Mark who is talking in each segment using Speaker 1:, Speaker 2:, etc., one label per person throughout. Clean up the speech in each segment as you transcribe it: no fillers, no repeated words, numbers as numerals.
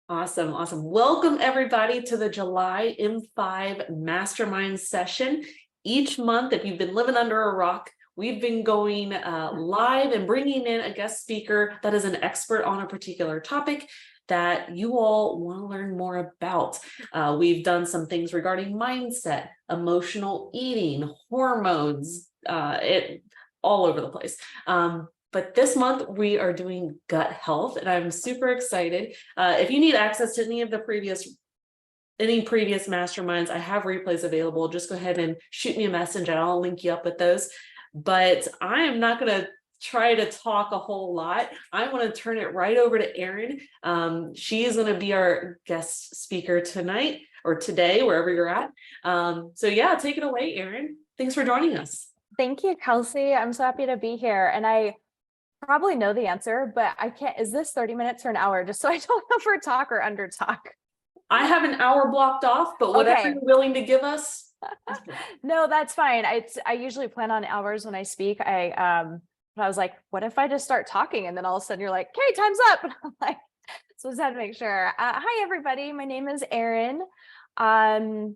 Speaker 1: Awesome. Awesome. Welcome everybody to the July M5 Mastermind session. Each month, if you've been living under a rock, we've been going live and bringing in a guest speaker that is an expert on a particular topic that you all want to learn more about. We've done some things regarding mindset, emotional eating, hormones, all over the place. But this month we are doing gut health, and I'm super excited. If you need access to any previous masterminds, I have replays available. Just go ahead and shoot me a message and I'll link you up with those. But I am not going to try to talk a whole lot. I want to turn it right over to Erin. She is going to be our guest speaker tonight or today, wherever you're at. So yeah, take it away, Erin. Thanks for joining us.
Speaker 2: Thank you, Kelsey. I'm so happy to be here. And I probably know the answer, but I can't, is this 30 minutes or an hour? Just so I don't over talk or under talk.
Speaker 1: I have an hour blocked off, but whatever you're willing to give us.
Speaker 2: No, that's fine. I usually plan on hours when I speak. I was like, what if I just start talking? And then all of a sudden you're like, okay, time's up. And I'm like, so I just had to make sure. Hi, everybody. My name is Erin. I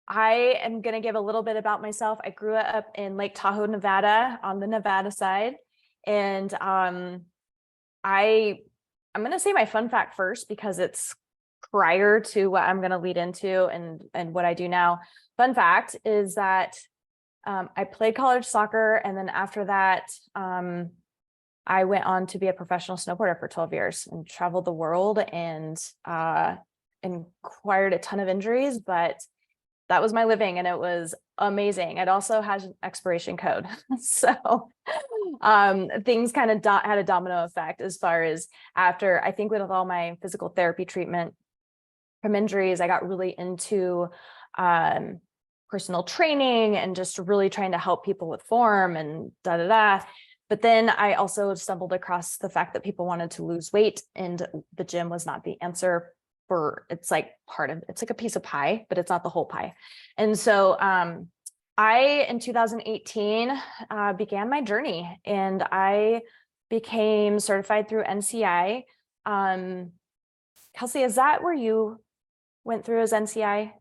Speaker 2: am going to give a little bit about myself. I grew up in Lake Tahoe, Nevada, on the Nevada side. And I'm going to say my fun fact first, because it's prior to what I'm going to lead into and what I do now. Fun fact is that I played college soccer. And then after that, I went on to be a professional snowboarder for 12 years and traveled the world and acquired a ton of injuries, but that was my living and it was amazing. It also has an expiration code. So things kind of had a domino effect as far as after, I think with all my physical therapy treatment from injuries, I got really into personal training and just really trying to help people with form and But then I also stumbled across the fact that people wanted to lose weight and the gym was not the answer. It's like a piece of pie, but it's not the whole pie. And so I, in 2018, began my journey and I became certified through NCI. Kelsey, is that where you went through as NCI?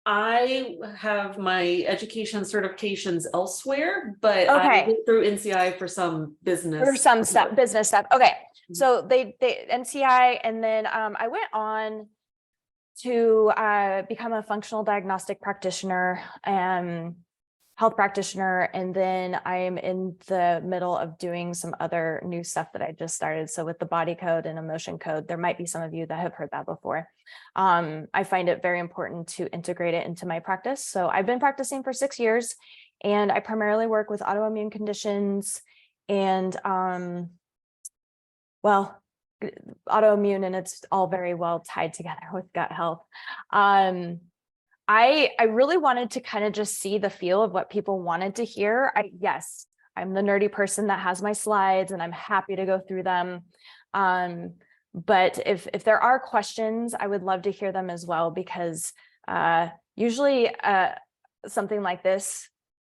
Speaker 1: I have my education certifications elsewhere, but I went through NCI for some business.
Speaker 2: For some stuff, business stuff. Okay. So they NCI, and then I went on to become a functional diagnostic practitioner and health practitioner. And then I'm in the middle of doing some other new stuff that I just started. So with the body code and emotion code, there might be some of you that have heard that before. I find it very important to integrate it into my practice. So I've been practicing for 6 years and I primarily work with autoimmune conditions and autoimmune, and it's all very well tied together with gut health. I really wanted to kind of just see the feel of what people wanted to hear. Yes, I'm the nerdy person that has my slides and I'm happy to go through them. But if there are questions, I would love to hear them as well, because usually something like this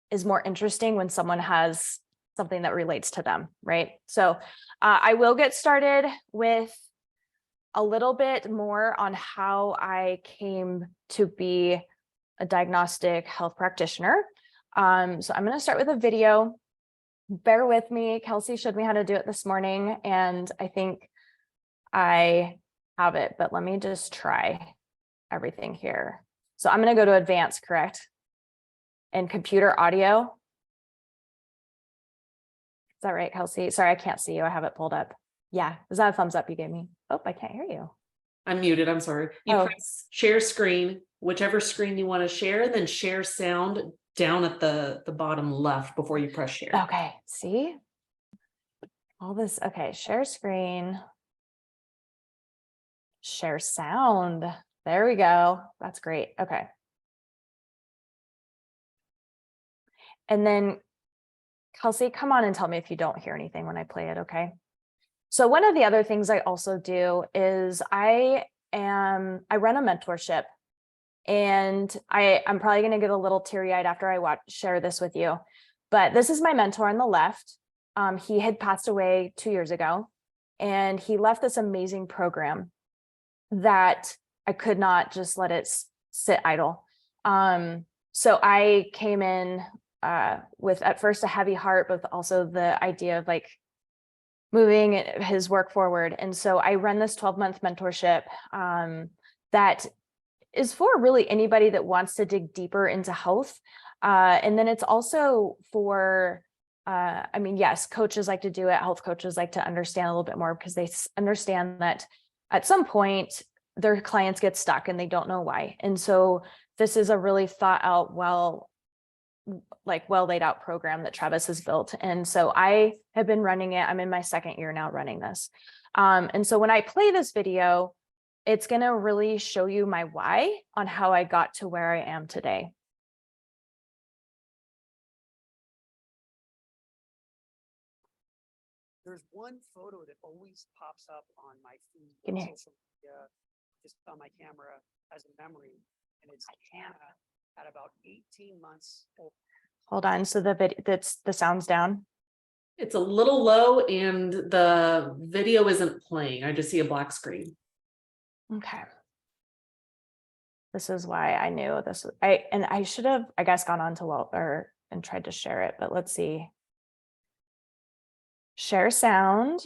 Speaker 2: is more interesting when someone has something that relates to them, right? So I will get started with a little bit more on how I came to be a diagnostic health practitioner. So I'm going to start with a video. Bear with me. Kelsey showed me how to do it this morning, and I think I have it, but let me just try everything here. So I'm going to go to advanced, correct? And computer audio. Is that right, Kelsey? Sorry, I can't see you. I have it pulled up. Yeah. Is that a thumbs up you gave me? Oh, I can't hear you.
Speaker 1: I'm muted. I'm sorry. You press share screen, whichever screen you want to share, then share sound down at the bottom left before you press share.
Speaker 2: Okay. See all this. Okay. Share screen. Share sound. There we go. That's great. Okay. And then Kelsey, come on and tell me if you don't hear anything when I play it. Okay. So one of the other things I also do is I run a mentorship, and I'm probably going to get a little teary-eyed after I share this with you, but this is my mentor on the left. He had passed away 2 years ago. And he left this amazing program that I could not just let it sit idle. So I came in with at first a heavy heart, but also the idea of like moving his work forward. And so I run this 12-month mentorship that is for really anybody that wants to dig deeper into health. And then it's also for, I mean, yes, coaches like to do it. Health coaches like to understand a little bit more because they understand that at some point their clients get stuck and they don't know why. And so this is a really thought out, well laid out program that Travis has built. And so I have been running it. I'm in my second year now running this. And so when I play this video, it's going to really show you my why on how I got to where I am today.
Speaker 3: There's one photo that always pops up on my feed
Speaker 2: Can
Speaker 3: on
Speaker 2: you-
Speaker 3: social media, just on my camera as a memory, and it's Hannah at about 18 months old.
Speaker 2: Hold on. So the sound's down.
Speaker 1: It's a little low and the video isn't playing. I just see a black screen.
Speaker 2: Okay. This is why I knew this. I should have, I guess, gone on to and tried to share it, but let's see. Share sound.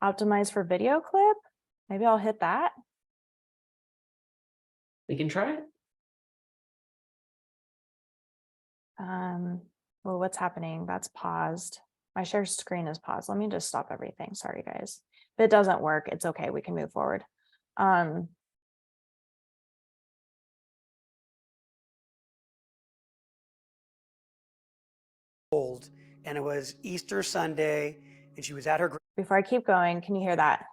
Speaker 2: Optimize for video clip. Maybe I'll hit that.
Speaker 1: We can try it.
Speaker 2: Well, what's happening? That's paused. My share screen is paused. Let me just stop everything. Sorry, guys. If it doesn't work, it's okay. We can move forward.
Speaker 3: Old, and it was Easter Sunday, and she was at her.
Speaker 2: Before I keep going, can you hear that?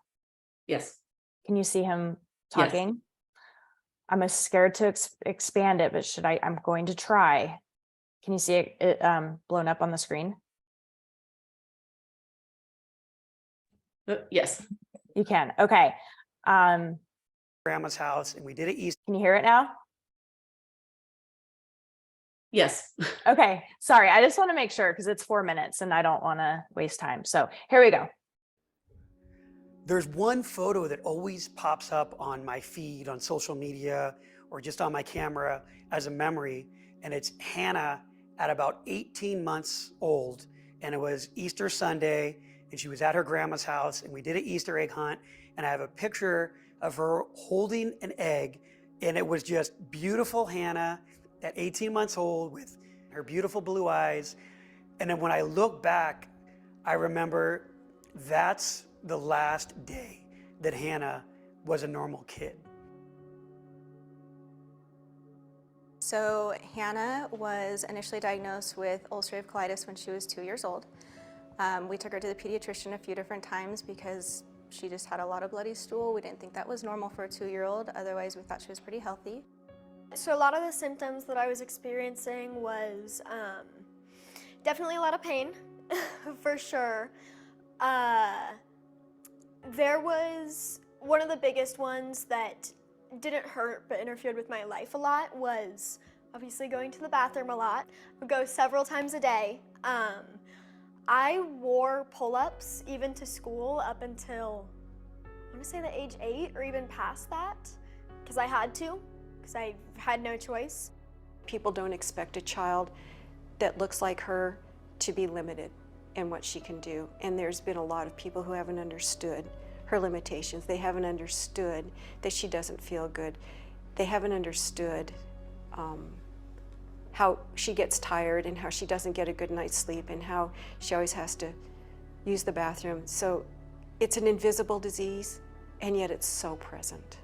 Speaker 1: Yes.
Speaker 2: Can you see him
Speaker 1: Yes.
Speaker 2: talking? I'm scared to expand it, but I'm going to try. Can you see it blown up on the screen?
Speaker 1: Yes.
Speaker 2: You can. Okay.
Speaker 3: Grandma's house, and we did it Easter.
Speaker 2: Can you hear it now?
Speaker 1: Yes.
Speaker 2: Okay. Sorry. I just want to make sure because it's 4 minutes and I don't want to waste time. So here we go.
Speaker 3: There's one photo that always pops up on my feed on social media or just on my camera as a memory, and it's Hannah at about 18 months old, and it was Easter Sunday, and she was at her grandma's house, and we did an Easter egg hunt, and I have a picture of her holding an egg, and it was just beautiful Hannah at 18 months old with her beautiful blue eyes. And then when I look back, I remember that's the last day that Hannah was a normal kid.
Speaker 4: So Hannah was initially diagnosed with ulcerative colitis when she was 2 years old. We took her to the pediatrician a few different times because she just had a lot of bloody stool. We didn't think that was normal for a 2-year-old. Otherwise, we thought she was pretty healthy.
Speaker 5: So a lot of the symptoms that I was experiencing was definitely a lot of pain, for sure. There was one of the biggest ones that didn't hurt but interfered with my life a lot was obviously going to the bathroom a lot. I would go several times a day. I wore pull-ups even to school up until, I want to say the age 8 or even past that, because I had to, because I had no choice.
Speaker 6: People don't expect a child that looks like her to be limited in what she can do. And there's been a lot of people who haven't understood her limitations. They haven't understood that she doesn't feel good. They haven't understood how she gets tired and how she doesn't get a good night's sleep and how she always has to use the bathroom. So it's an invisible disease, and yet it's so present.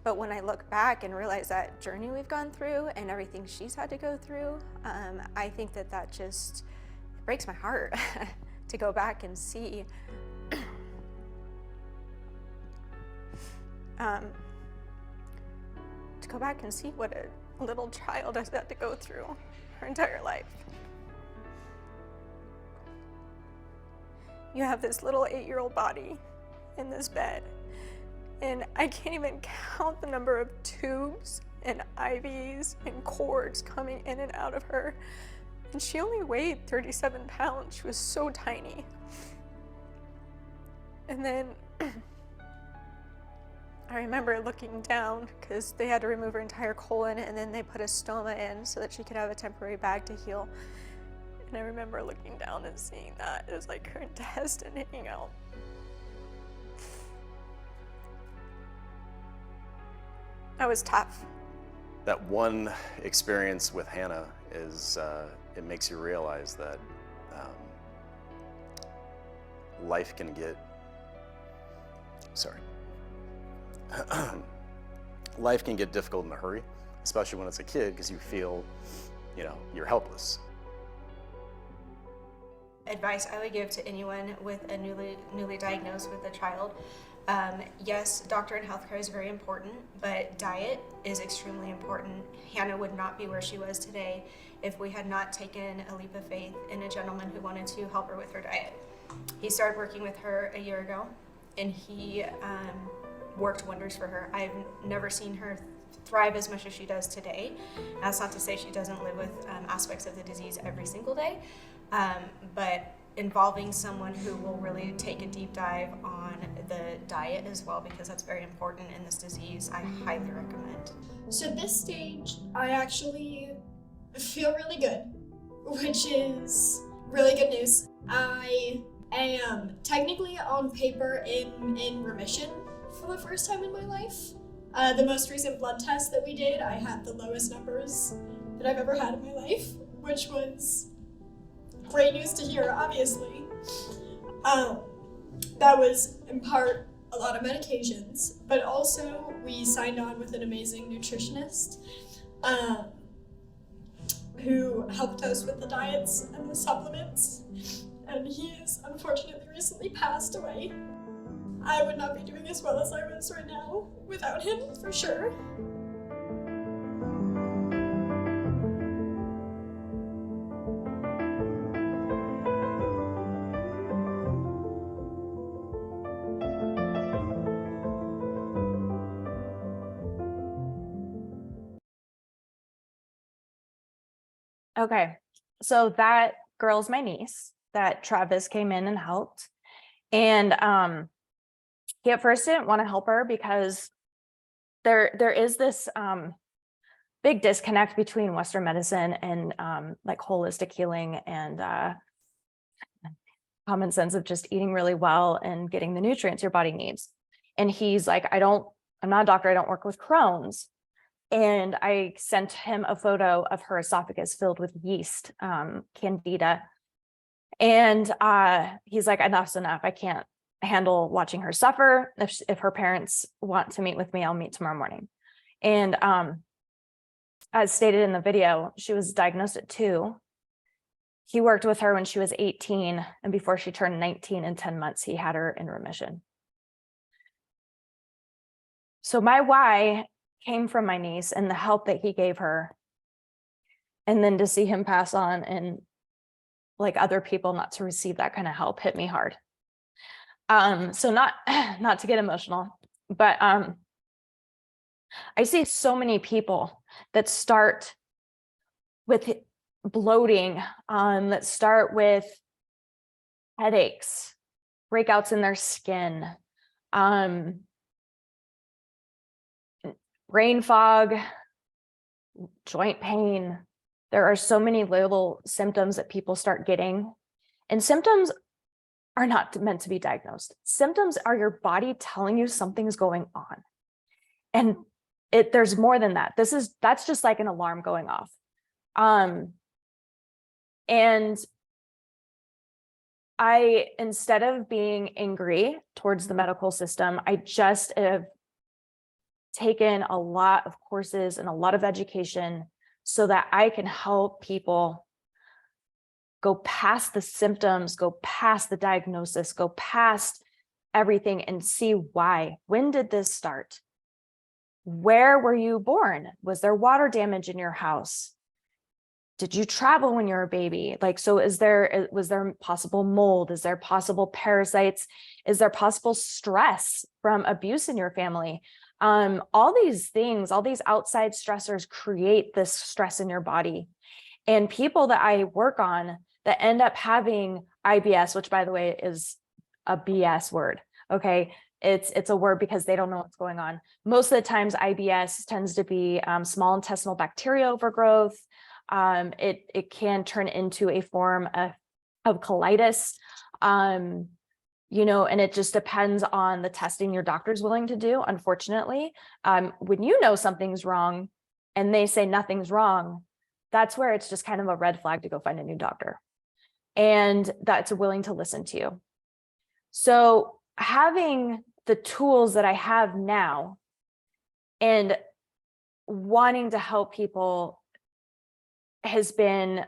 Speaker 4: But when I look back and realize that journey we've gone through and everything she's had to go through, I think that just breaks my heart to go back and see what a little child has had to go through her entire life. You have this little 8-year-old body in this bed, and I can't even count the number of tubes and IVs and cords coming in and out of her. And she only weighed 37 pounds. She was so tiny.
Speaker 7: And then I remember looking down because they had to remove her entire colon, and then they put a stoma in so that she could have a temporary bag to heal. And I remember looking down and seeing that it was like her intestine hanging out. That was tough.
Speaker 8: That one experience with Hannah is, it makes you realize that life can get, life can get difficult in a hurry, especially when it's a kid, because you feel, you're helpless.
Speaker 4: Advice I would give to anyone with a newly diagnosed with a child. Yes, doctor and healthcare is very important, but diet is extremely important. Hannah would not be where she was today if we had not taken a leap of faith in a gentleman who wanted to help her with her diet. He started working with her a year ago, and he worked wonders for her. I've never seen her thrive as much as she does today. That's not to say she doesn't live with aspects of the disease every single day, but involving someone who will really take a deep dive on the diet as well, because that's very important in this disease, I highly recommend.
Speaker 9: So at this stage, I actually feel really good, which is really good news. I am technically on paper in remission for the first time in my life. The most recent blood test that we did, I had the lowest numbers that I've ever had in my life, which was great news to hear, obviously. That was in part a lot of medications, but also we signed on with an amazing nutritionist who helped us with the diets and the supplements, and he has unfortunately recently passed away. I would not be doing as well as I was right now without him, for sure.
Speaker 2: Okay, so that girl's my niece that Travis came in and helped. And he at first didn't want to help her because there is this big disconnect between Western medicine and like holistic healing and common sense of just eating really well and getting the nutrients your body needs. And he's like, I'm not a doctor, I don't work with Crohn's. And I sent him a photo of her esophagus filled with yeast, candida. And he's like, enough's enough. I can't handle watching her suffer. If her parents want to meet with me, I'll meet tomorrow morning. And as stated in the video, she was diagnosed at 2. He worked with her when she was 18. And before she turned 19 in 10 months, he had her in remission. So my why came from my niece and the help that he gave her. And then to see him pass on and like other people not to receive that kind of help hit me hard. So not to get emotional, but I see so many people that start with bloating, that start with headaches, breakouts in their skin, brain fog, joint pain. There are so many little symptoms that people start getting, and symptoms are not meant to be diagnosed. Symptoms are your body telling you something's going on. And there's more than that. That's just like an alarm going off. And I, instead of being angry towards the medical system, I just have taken a lot of courses and a lot of education so that I can help people go past the symptoms, go past the diagnosis, go past everything and see why. When did this start? Where were you born? Was there water damage in your house? Did you travel when you were a baby? Like, so was there possible mold? Is there possible parasites? Is there possible stress from abuse in your family? All these things, all these outside stressors create this stress in your body. And people that I work on that end up having IBS, which by the way is a BS word, Okay. It's a word because they don't know what's going on. Most of the times IBS tends to be small intestinal bacteria overgrowth. It can turn into a form of colitis. You know, and it just depends on the testing your doctor's willing to do, unfortunately. When you know something's wrong and they say nothing's wrong, that's where it's just kind of a red flag to go find a new doctor. And that's willing to listen to you. So having the tools that I have now and wanting to help people has been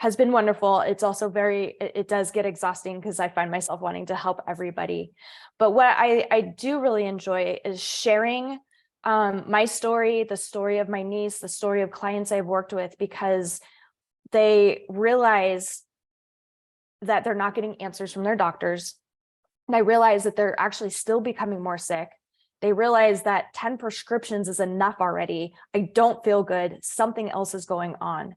Speaker 2: wonderful. It's also it does get exhausting because I find myself wanting to help everybody. But what I do really enjoy is sharing my story, the story of my niece, the story of clients I've worked with, because they realize that they're not getting answers from their doctors. And I realize that they're actually still becoming more sick. They realize that 10 prescriptions is enough already. I don't feel good. Something else is going on.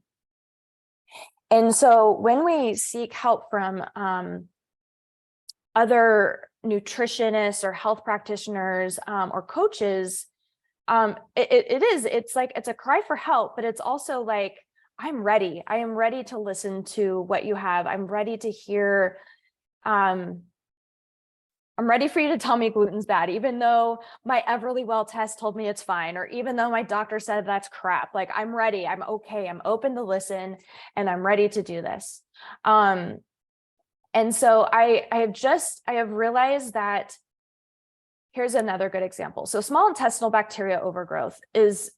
Speaker 2: And so when we seek help from other nutritionists or health practitioners or coaches, it's like, it's a cry for help, but it's also like, I'm ready. I am ready to listen to what you have. I'm ready to hear, I'm ready for you to tell me gluten's bad, even though my Everlywell test told me it's fine, or even though my doctor said that's crap. Like, I'm ready. I'm okay. I'm open to listen, and I'm ready to do this. And so I have realized that here's another good example. So small intestinal bacteria overgrowth is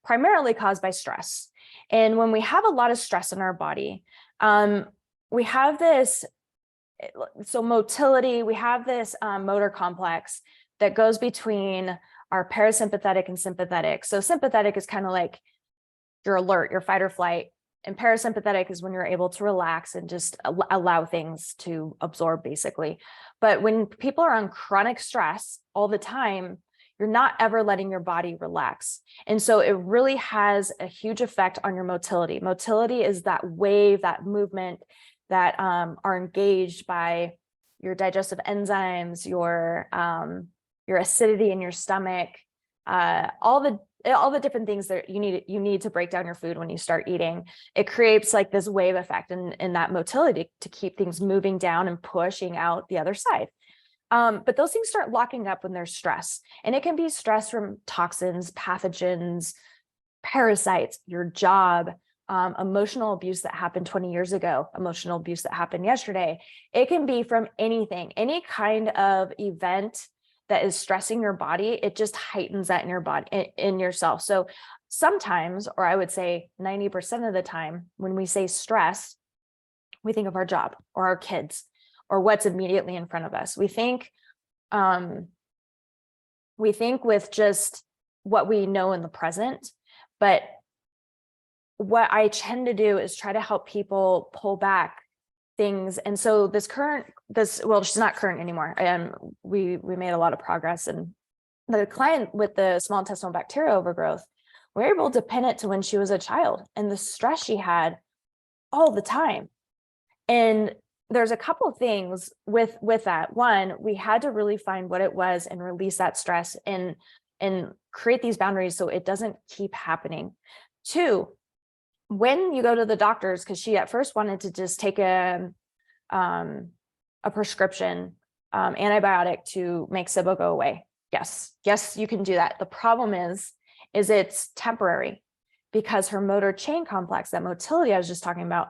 Speaker 2: primarily caused by stress. And when we have a lot of stress in our body, we have this, so motility, we have this motor complex that goes between our parasympathetic and sympathetic. So sympathetic is kind of like you're alert, your fight or flight, and parasympathetic is when you're able to relax and just allow things to absorb, basically. But when people are on chronic stress all the time, you're not ever letting your body relax. And so it really has a huge effect on your motility. Motility is that wave, that movement that are engaged by your digestive enzymes, your acidity in your stomach, all the different things that you need to break down your food when you start eating. It creates like this wave effect in that motility to keep things moving down and pushing out the other side. But those things start locking up when there's stress, and it can be stress from toxins, pathogens, parasites, your job, emotional abuse that happened 20 years ago, emotional abuse that happened yesterday. It can be from anything, any kind of event that is stressing your body. It just heightens that in your body, in yourself. So sometimes, or I would say 90% of the time, when we say stress, we think of our job or our kids or what's immediately in front of us. We think with just what we know in the present, but what I tend to do is try to help people pull back things. And so well, she's not current anymore. We made a lot of progress, and the client with the small intestinal bacteria overgrowth, we're able to pin it to when she was a child and the stress she had all the time. And there's a couple of things with that. One, we had to really find what it was and release that stress and create these boundaries so it doesn't keep happening. Two, when you go to the doctors, because she at first wanted to just take a prescription antibiotic to make SIBO go away. Yes, you can do that. The problem is it's temporary, because her motor chain complex, that motility I was just talking about,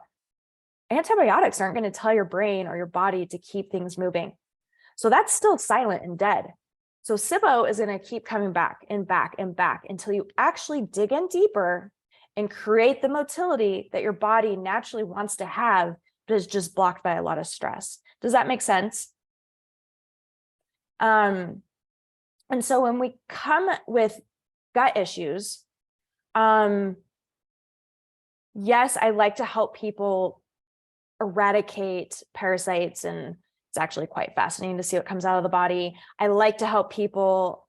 Speaker 2: antibiotics aren't going to tell your brain or your body to keep things moving. So that's still silent and dead. So SIBO is going to keep coming back and back and back until you actually dig in deeper and create the motility that your body naturally wants to have, but is just blocked by a lot of stress. Does that make sense? And so when we come with gut issues, yes, I like to help people eradicate parasites, and it's actually quite fascinating to see what comes out of the body. I like to help people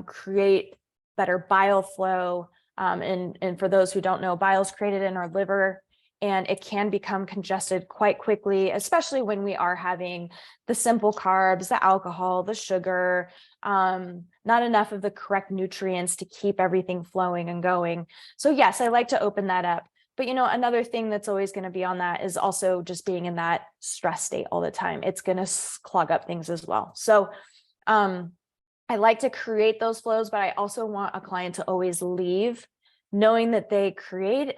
Speaker 2: create better bile flow. And for those who don't know, bile is created in our liver, and it can become congested quite quickly, especially when we are having the simple carbs, the alcohol, the sugar, not enough of the correct nutrients to keep everything flowing and going. So yes, I like to open that up. But another thing that's always going to be on that is also just being in that stress state all the time. It's going to clog up things as well. So I like to create those flows, but I also want a client to always leave knowing that they created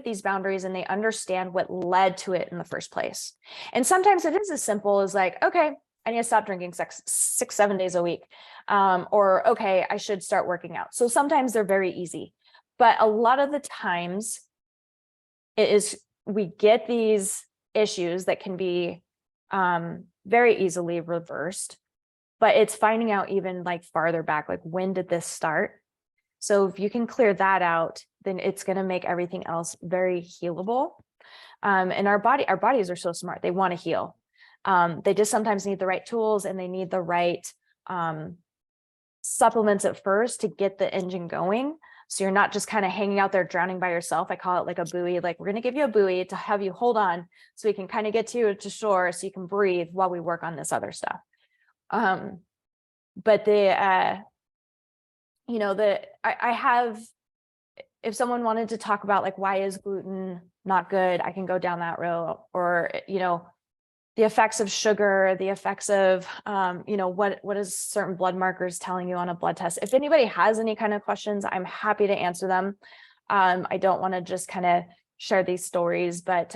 Speaker 2: these boundaries and they understand what led to it in the first place. And sometimes it is as simple as like, okay, I need to stop drinking 6-7 days a week. Or, okay, I should start working out. So sometimes they're very easy, but a lot of the times we get these issues that can be very easily reversed, but it's finding out even like farther back, like when did this start? So if you can clear that out, then it's going to make everything else very healable. And our bodies are so smart. They want to heal. They just sometimes need the right tools and they need the right supplements at first to get the engine going. So you're not just kind of hanging out there drowning by yourself. I call it like a buoy. Like, we're going to give you a buoy to have you hold on so we can kind of get you to shore so you can breathe while we work on this other stuff. But I have, if someone wanted to talk about like, why is gluten not good, I can go down that road. Or, the effects of sugar, the effects of, what is certain blood markers telling you on a blood test. If anybody has any kind of questions, I'm happy to answer them. I don't want to just kind of share these stories, but,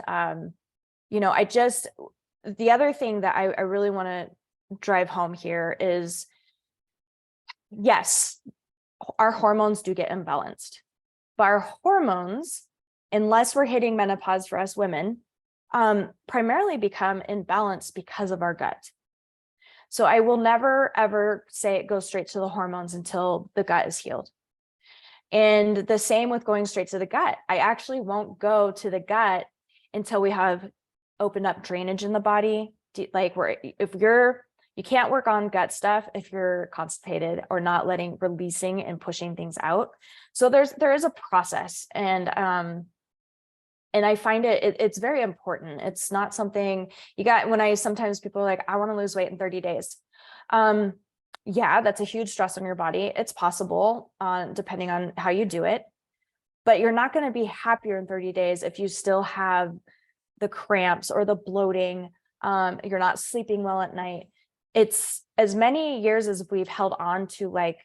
Speaker 2: the other thing that I really want to drive home here is, yes, our hormones do get imbalanced, but our hormones, unless we're hitting menopause for us women, primarily become imbalanced because of our gut. So I will never, ever say it goes straight to the hormones until the gut is healed. And the same with going straight to the gut. I actually won't go to the gut until we have opened up drainage in the body. Like, you can't work on gut stuff if you're constipated or not releasing and pushing things out. So there is a process, and I find it's very important. It's not something sometimes people are like, I want to lose weight in 30 days. Yeah, that's a huge stress on your body. It's possible, depending on how you do it, but you're not going to be happier in 30 days if you still have the cramps or the bloating. You're not sleeping well at night. It's as many years as we've held on to like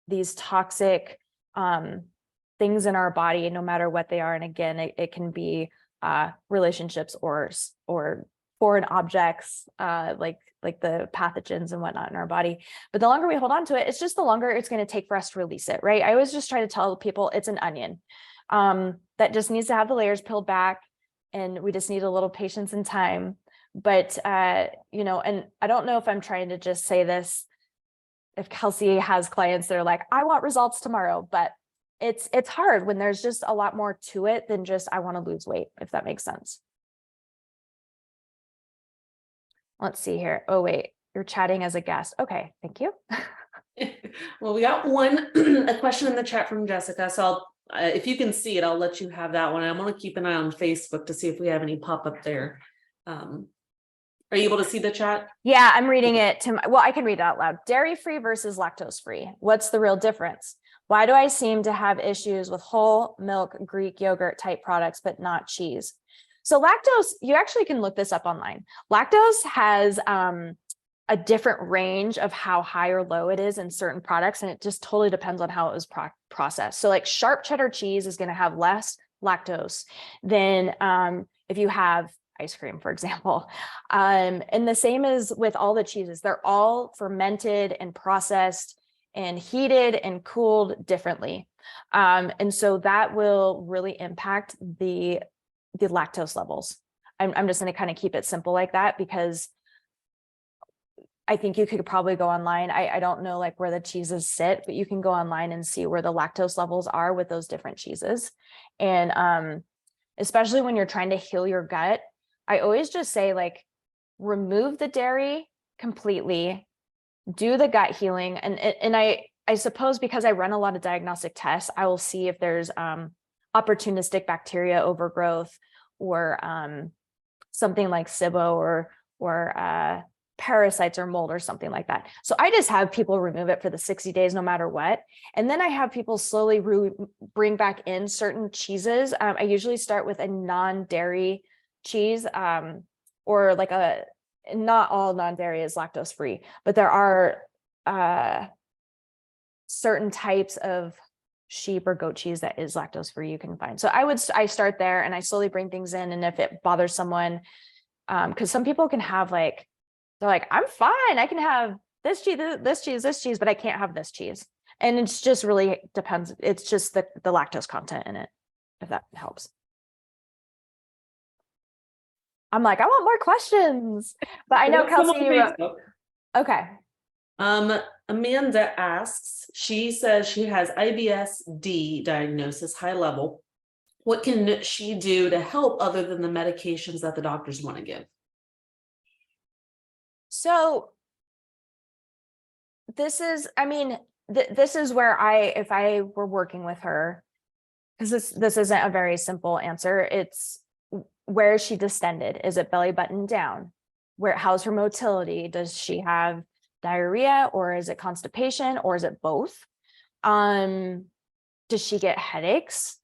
Speaker 2: these toxic things in our body, no matter what they are. And again, it can be relationships or foreign objects, like the pathogens and whatnot in our body. But the longer we hold on to it, it's just the longer it's going to take for us to release it, right? I always just try to tell people it's an onion that just needs to have the layers peeled back, and we just need a little patience and time. But, and I don't know if I'm trying to just say this, if Kelsey has clients that are like, I want results tomorrow, but it's hard when there's just a lot more to it than just, I want to lose weight, if that makes sense. Let's see here. Oh, wait, you're chatting as a guest. Okay, thank you.
Speaker 1: Well, we got a question in the chat from Jessica. So if you can see it, I'll let you have that one. I'm going to keep an eye on Facebook to see if we have any pop up there. Are you able to see the chat?
Speaker 2: Yeah, I'm reading it I can read it out loud. Dairy-free versus lactose-free. What's the real difference? Why do I seem to have issues with whole milk Greek yogurt type products, but not cheese? So lactose, you actually can look this up online. Lactose has a different range of how high or low it is in certain products, and it just totally depends on how it was processed. So like sharp cheddar cheese is going to have less lactose than if you have ice cream, for example. And the same is with all the cheeses. They're all fermented and processed and heated and cooled differently. And so that will really impact the lactose levels. I'm just going to kind of keep it simple like that, because I think you could probably go online. I don't know like where the cheeses sit, but you can go online and see where the lactose levels are with those different cheeses. And especially when you're trying to heal your gut, I always just say like, remove the dairy completely, do the gut healing. And I suppose because I run a lot of diagnostic tests, I will see if there's opportunistic bacteria overgrowth, or something like SIBO, or parasites or mold or something like that. So I just have people remove it for the 60 days, no matter what. And then I have people slowly bring back in certain cheeses. I usually start with a non-dairy cheese, or like not all non-dairy is lactose free, but there are certain types of sheep or goat cheese that is lactose free you can find. So I start there and I slowly bring things in. And if it bothers someone, because some people can have like, they're like, I'm fine, I can have this cheese, this cheese, but I can't have this cheese. And it's just really depends. It's just the lactose content in it, if that helps. I'm like, I want more questions, but I know
Speaker 1: What's the one
Speaker 2: Kelsey,
Speaker 1: Facebook?
Speaker 2: okay.
Speaker 1: Amanda asks, she says she has IBS-D diagnosis, high level. What can she do to help other than the medications that the doctors want to give?
Speaker 2: So this is, I mean, this is where if I were working with her, because this isn't a very simple answer. It's, where is she distended? Is it belly button down? How's her motility? Does she have diarrhea, or is it constipation, or is it both? Does she get headaches?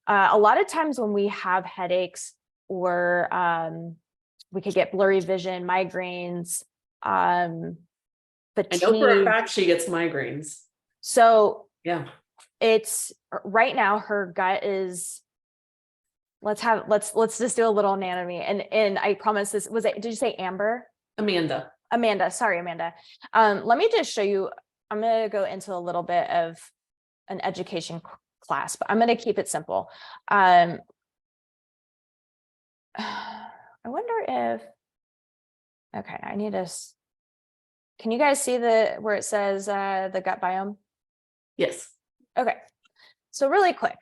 Speaker 2: A lot of times when we have headaches, or we could get blurry vision, migraines, fatigue.
Speaker 1: I know for a fact she gets migraines.
Speaker 2: So
Speaker 1: yeah,
Speaker 2: it's right now her gut is, let's just do a little anatomy. And I promise this was it. Did you say Amber? Amanda, sorry, Amanda. Let me just show you. I'm going to go into a little bit of an education class, but I'm going to keep it simple. I wonder if, okay, I need to, can you guys see where it says the gut biome?
Speaker 1: yes.
Speaker 2: Okay, so really quick.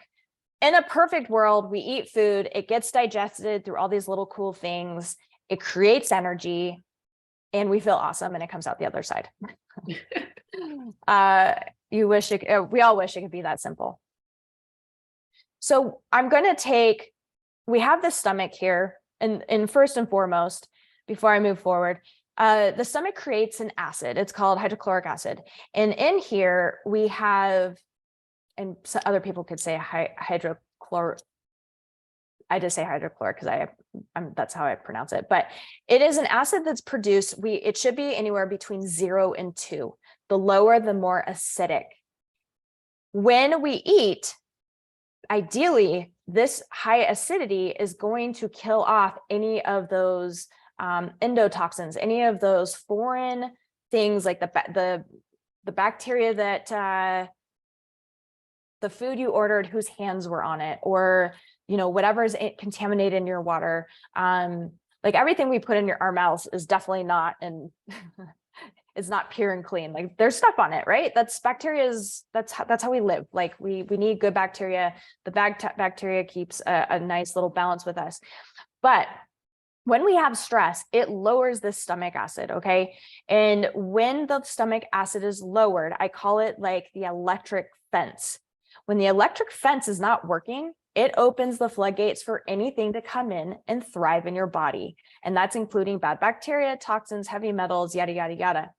Speaker 2: In a perfect world, we eat food, it gets digested through all these little cool things, it creates energy, and we feel awesome, and it comes out the other side. We all wish it could be that simple. So I'm going to take, we have the stomach here, and first and foremost, before I move forward, the stomach creates an acid. It's called hydrochloric acid. And in here we have, and some other people could say hydrochloric. I just say hydrochloric because that's how I pronounce it. But it is an acid that's produced. It should be anywhere between 0 and 2. The lower, the more acidic. When we eat, ideally, this high acidity is going to kill off any of those endotoxins, any of those foreign things like the bacteria that the food you ordered, whose hands were on it, or whatever's contaminated in your water. Like everything we put in our mouths is definitely not, and it's not pure and clean. Like there's stuff on it, right? That's that's how we live. Like we need good bacteria. The bacteria keeps a nice little balance with us. But when we have stress, it lowers the stomach acid, okay? And when the stomach acid is lowered, I call it like the electric fence. When the electric fence is not working, it opens the floodgates for anything to come in and thrive in your body. And that's including bad bacteria, toxins, heavy metals, yada, yada, yada.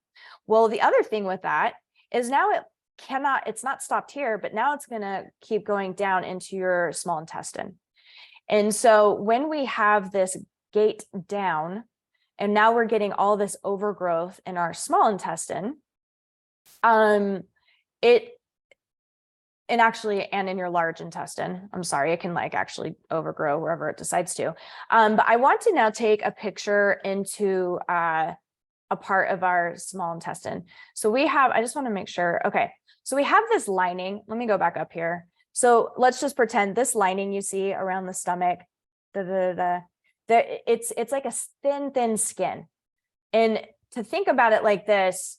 Speaker 2: Well, the other thing with that is now it's not stopped here, but now it's gonna keep going down into your small intestine. And so when we have this gate down, and now we're getting all this overgrowth in our small intestine, and in your large intestine. I'm sorry, it can like actually overgrow wherever it decides to. But I want to now take a picture into a part of our small intestine. So I just want to make sure. Okay, so we have this lining. Let me go back up here. So let's just pretend this lining you see around the stomach, it's like a thin skin. And to think about it like this,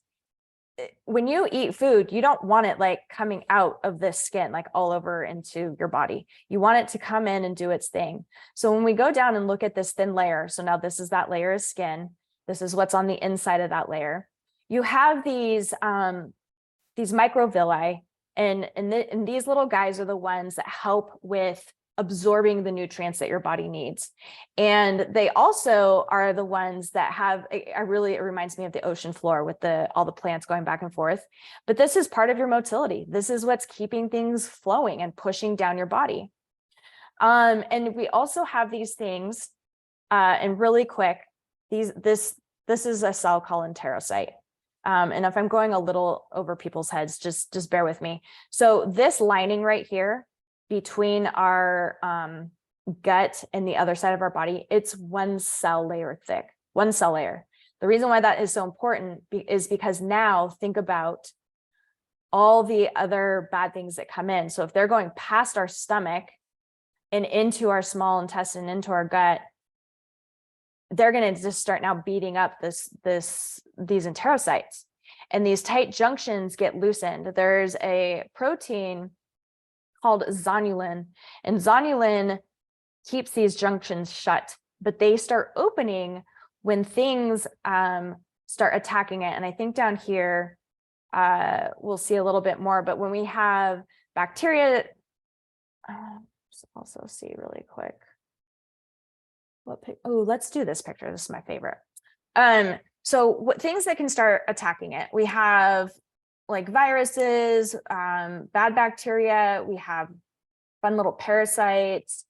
Speaker 2: when you eat food, you don't want it like coming out of this skin, like all over into your body. You want it to come in and do its thing. So when we go down and look at this thin layer, so now this is that layer of skin. This is what's on the inside of that layer. You have these microvilli, And these little guys are the ones that help with absorbing the nutrients that your body needs. And they also are the ones that have, it reminds me of the ocean floor with all the plants going back and forth. But this is part of your motility. This is what's keeping things flowing and pushing down your body. And we also have these things, and really quick, this is a cell called enterocyte. And if I'm going a little over people's heads, just bear with me. So this lining right here between our gut and the other side of our body, it's 1 cell layer thick, 1 cell layer. The reason why that is so important is because now think about all the other bad things that come in. So if they're going past our stomach and into our small intestine, into our gut, they're going to just start now beating up these enterocytes, and these tight junctions get loosened. There's a protein called zonulin, and zonulin keeps these junctions shut, but they start opening when things start attacking it. And I think down here, we'll see a little bit more, but when we have bacteria, let's also see really quick. Let's do this picture. This is my favorite. So what things that can start attacking it? We have like viruses, bad bacteria, we have fun little parasites,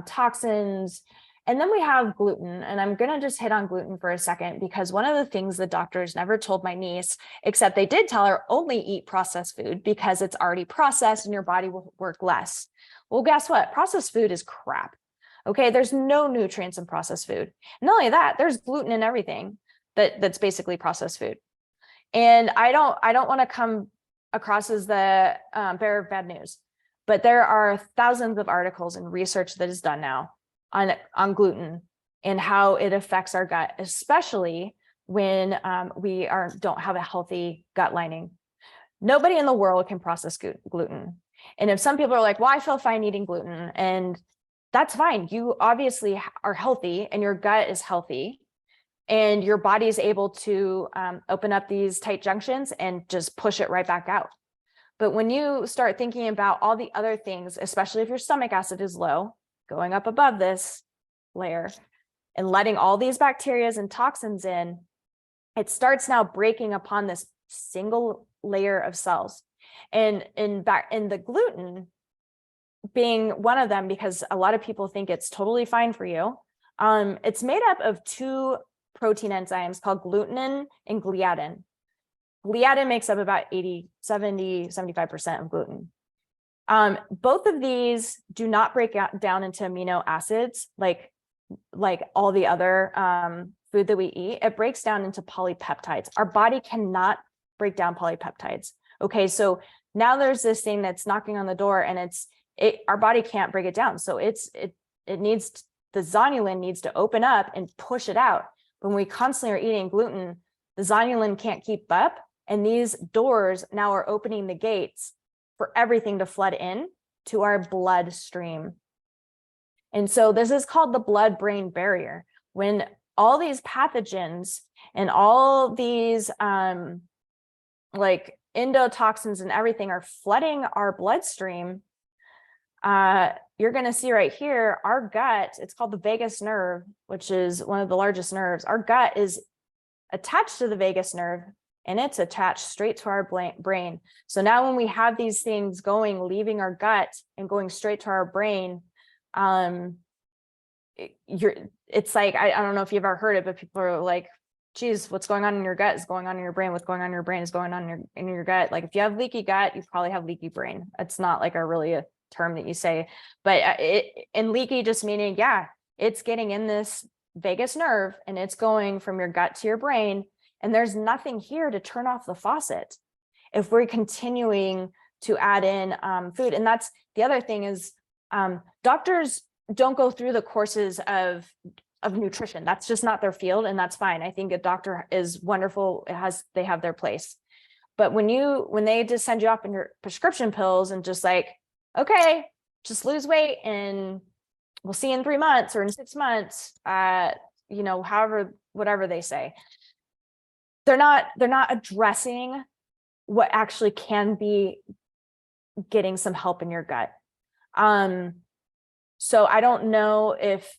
Speaker 2: toxins, and then we have gluten. And I'm gonna just hit on gluten for a second, because one of the things the doctors never told my niece, except they did tell her only eat processed food because it's already processed and your body will work less. Well, guess what? Processed food is crap. Okay, there's no nutrients in processed food. Not only that, there's gluten in everything that's basically processed food. And I don't want to come across as the bearer of bad news, but there are thousands of articles and research that is done now on gluten and how it affects our gut, especially when we don't have a healthy gut lining. Nobody in the world can process gluten. And if some people are like, well, I feel fine eating gluten, and that's fine. You obviously are healthy and your gut is healthy, and your body is able to open up these tight junctions and just push it right back out. But when you start thinking about all the other things, especially if your stomach acid is low, going up above this layer and letting all these bacteria and toxins in, it starts now breaking upon this single layer of cells. And in the gluten being one of them, because a lot of people think it's totally fine for you, it's made up of 2 protein enzymes called glutenin and gliadin. Gliadin makes up about 75% of gluten. Both of these do not break down into amino acids like all the other food that we eat. It breaks down into polypeptides. Our body cannot break down polypeptides. Okay, so now there's this thing that's knocking on the door, and our body can't break it down. So it needs, the zonulin needs to open up and push it out. When we constantly are eating gluten, the zonulin can't keep up, and these doors now are opening the gates for everything to flood in to our bloodstream. And so this is called the blood-brain barrier. When all these pathogens and all these like endotoxins and everything are flooding our bloodstream, you're going to see right here, our gut, it's called the vagus nerve, which is one of the largest nerves. Our gut is attached to the vagus nerve, and it's attached straight to our brain. So now when we have these things leaving our gut and going straight to our brain, it's like, I don't know if you've ever heard it, but people are like, geez, what's going on in your gut is going on in your brain. What's going on in your brain is going on in your gut. Like if you have leaky gut, you probably have leaky brain. It's not like a term that you say, but and leaky just meaning, yeah, it's getting in this vagus nerve and it's going from your gut to your brain. And there's nothing here to turn off the faucet if we're continuing to add in food. And that's the other thing is doctors don't go through the courses of nutrition. That's just not their field, and that's fine. I think a doctor is wonderful. They have their place. But when they just send you off in your prescription pills and just like, okay, just lose weight and we'll see in 3 months or in 6 months, whatever they say, they're not addressing what actually can be getting some help in your gut. So I don't know if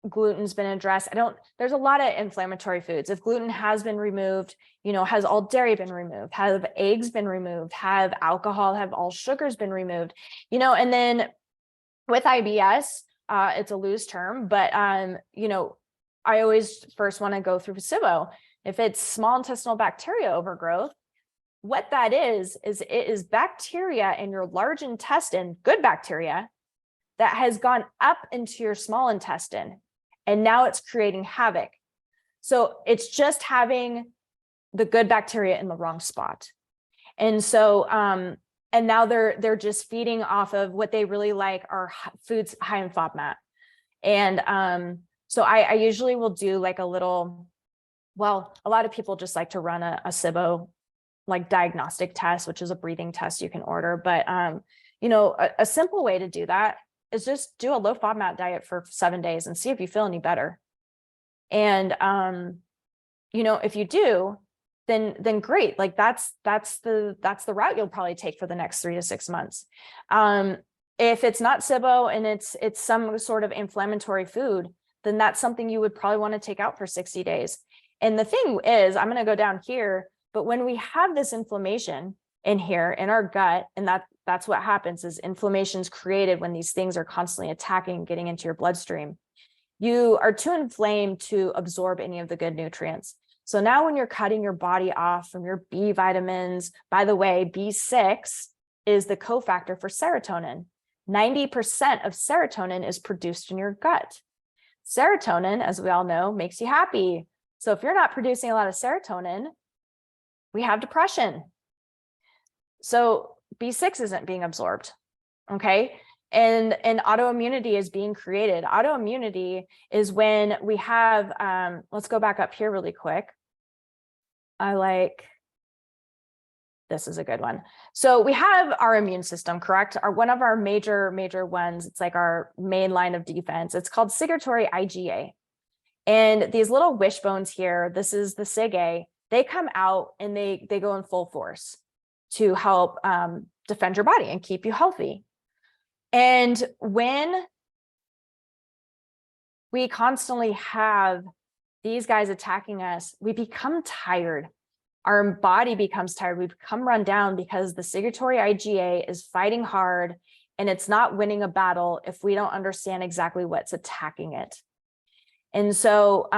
Speaker 2: gluten's been addressed. There's a lot of inflammatory foods. If gluten has been removed, has all dairy been removed? Have eggs been removed? Have alcohol, have all sugars been removed? And then with IBS, it's a loose term, but, I always first want to go through SIBO. If it's small intestinal bacteria overgrowth, what that is it is bacteria in your large intestine, good bacteria, that has gone up into your small intestine, and now it's creating havoc. So it's just having the good bacteria in the wrong spot. And so, and now they're just feeding off of what they really like are foods high in FODMAP. And so I usually will do like a little, well, a lot of people just like to run a SIBO like diagnostic test, which is a breathing test you can order. But, a simple way to do that is just do a low FODMAP diet for 7 days and see if you feel any better. And, if you do, then great. Like that's the route you'll probably take for the next 3 to 6 months. If it's not SIBO and it's some sort of inflammatory food, then that's something you would probably want to take out for 60 days. And the thing is, I'm going to go down here, but when we have this inflammation in here in our gut, and that's what happens is inflammation is created when these things are constantly attacking and getting into your bloodstream. You are too inflamed to absorb any of the good nutrients. So now when you're cutting your body off from your B vitamins, by the way, B6 is the cofactor for serotonin. 90% of serotonin is produced in your gut. Serotonin, as we all know, makes you happy. So if you're not producing a lot of serotonin, we have depression. So B6 isn't being absorbed, okay? And autoimmunity is being created. Autoimmunity is when we have, let's go back up here really quick. This is a good one. So we have our immune system, correct? One of our major ones, it's like our main line of defense. It's called secretory IgA. And these little wishbones here, this is the SIG-A, they come out and they go in full force to help defend your body and keep you healthy. And when we constantly have these guys attacking us, we become tired. Our body becomes tired. We become run down because the secretory IgA is fighting hard and it's not winning a battle if we don't understand exactly what's attacking it. And so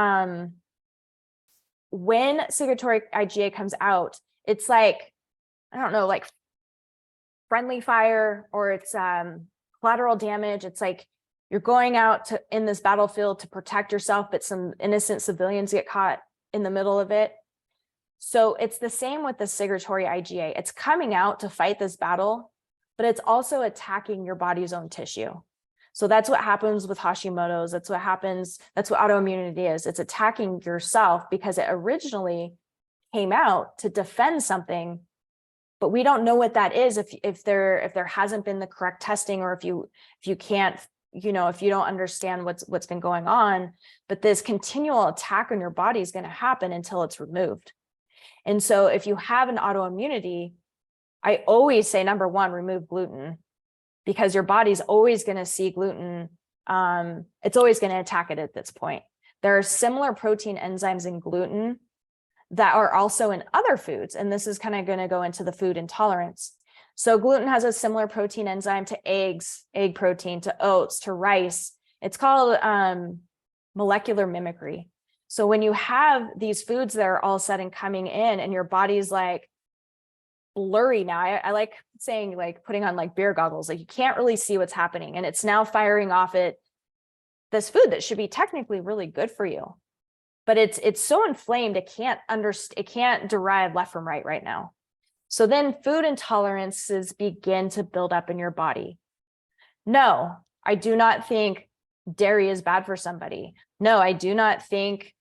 Speaker 2: when secretory IgA comes out, it's like, I don't know, like friendly fire, or it's collateral damage. It's like you're going out in this battlefield to protect yourself, but some innocent civilians get caught in the middle of it. So it's the same with the secretory IgA. It's coming out to fight this battle, but it's also attacking your body's own tissue. So that's what happens with Hashimoto's. That's what happens. That's what autoimmunity is. It's attacking yourself because it originally came out to defend something, but we don't know what that is if there hasn't been the correct testing, or if you can't, if you don't understand what's been going on. But this continual attack on your body is going to happen until it's removed. And so if you have an autoimmunity, I always say, number one, remove gluten, because your body's always going to see gluten. It's always going to attack it at this point. There are similar protein enzymes in gluten that are also in other foods. And this is kind of going to go into the food intolerance. So gluten has a similar protein enzyme to eggs, egg protein, to oats, to rice. It's called molecular mimicry. So when you have these foods that are all of a sudden coming in and your body's like blurry now, I like saying, like putting on like beer goggles, like you can't really see what's happening. And it's now firing off at this food that should be technically really good for you. But it's so inflamed, it can't derive left from right now. So then food intolerances begin to build up in your body. No, I do not think dairy is bad for somebody. No, I do not think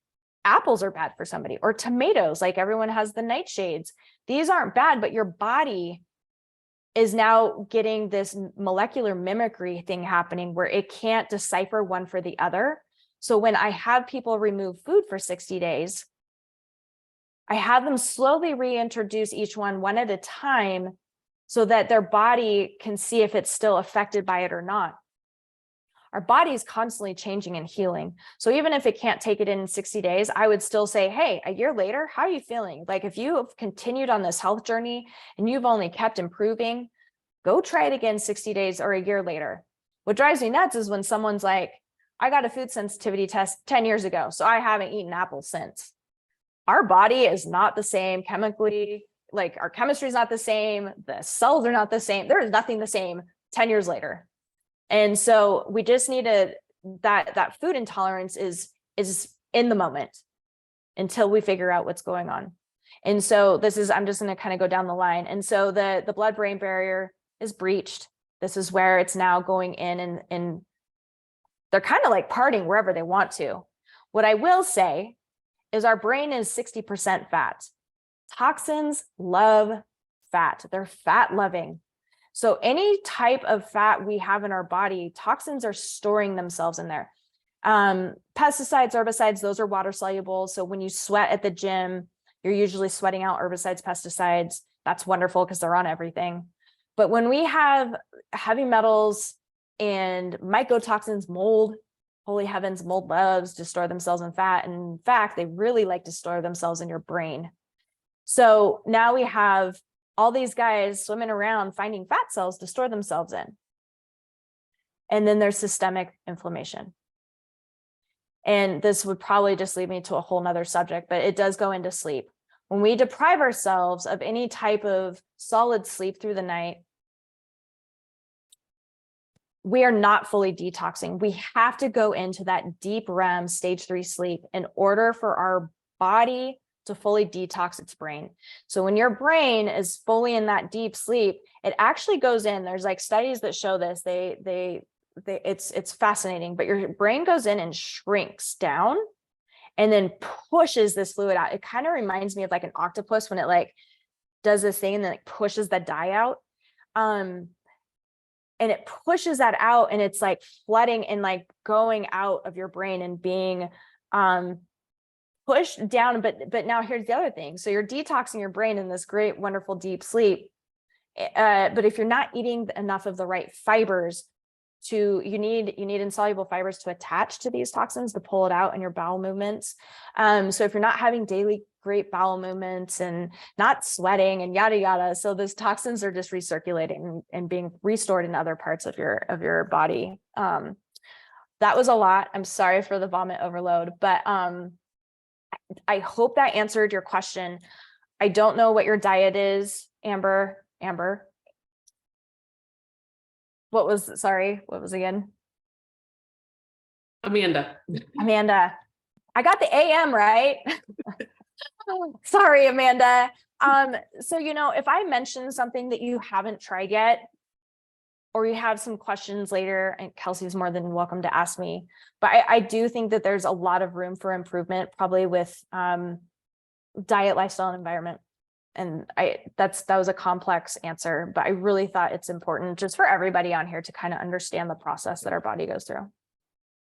Speaker 2: apples are bad for somebody, or tomatoes, like everyone has the nightshades. These aren't bad, but your body is now getting this molecular mimicry thing happening where it can't decipher one for the other. So when I have people remove food for 60 days, I have them slowly reintroduce each one at a time so that their body can see if it's still affected by it or not. Our body is constantly changing and healing. So even if it can't take it in 60 days, I would still say, hey, a year later, how are you feeling? Like if you have continued on this health journey and you've only kept improving, go try it again 60 days or a year later. What drives me nuts is when someone's like, I got a food sensitivity test 10 years ago, so I haven't eaten apples since. Our body is not the same chemically, like our chemistry is not the same. The cells are not the same. There is nothing the same 10 years later. And so we just need that food intolerance is in the moment until we figure out what's going on. And so I'm just going to kind of go down the line. And so the blood-brain barrier is breached. This is where it's now going in and they're kind of like partying wherever they want to. What I will say is our brain is 60% fat. Toxins love fat. They're fat loving. So any type of fat we have in our body, toxins are storing themselves in there. Pesticides, herbicides, those are water soluble. So when you sweat at the gym, you're usually sweating out herbicides, pesticides. That's wonderful because they're on everything. But when we have heavy metals and mycotoxins, mold, holy heavens, mold loves to store themselves in fat. And in fact, they really like to store themselves in your brain. So now we have all these guys swimming around finding fat cells to store themselves in. And then there's systemic inflammation. And this would probably just lead me to a whole nother subject, but it does go into sleep. When we deprive ourselves of any type of solid sleep through the night, we are not fully detoxing. We have to go into that deep REM stage 3 sleep in order for our body to fully detox its brain. So when your brain is fully in that deep sleep, it actually goes in. There's like studies that show this. It's fascinating, but your brain goes in and shrinks down and then pushes this fluid out. It kind of reminds me of like an octopus when it like does this thing and then like pushes the dye out. And it pushes that out and it's like flooding and like going out of your brain and being pushed down. But now here's the other thing. So you're detoxing your brain in this great, wonderful, deep sleep. But if you're not eating enough of the right fibers you need insoluble fibers to attach to these toxins to pull it out in your bowel movements. So if you're not having daily great bowel movements and not sweating and yada, yada, so those toxins are just recirculating and being restored in other parts of your body. That was a lot. I'm sorry for the vomit overload, but I hope that answered your question. I don't know what your diet is, Amber. What was again?
Speaker 1: Amanda.
Speaker 2: I got the AM right. Sorry, Amanda. So, if I mention something that you haven't tried yet, or you have some questions later, and Kelsey's more than welcome to ask me, but I do think that there's a lot of room for improvement, probably with diet, lifestyle, and environment. And that was a complex answer, but I really thought it's important just for everybody on here to kind of understand the process that our body goes through.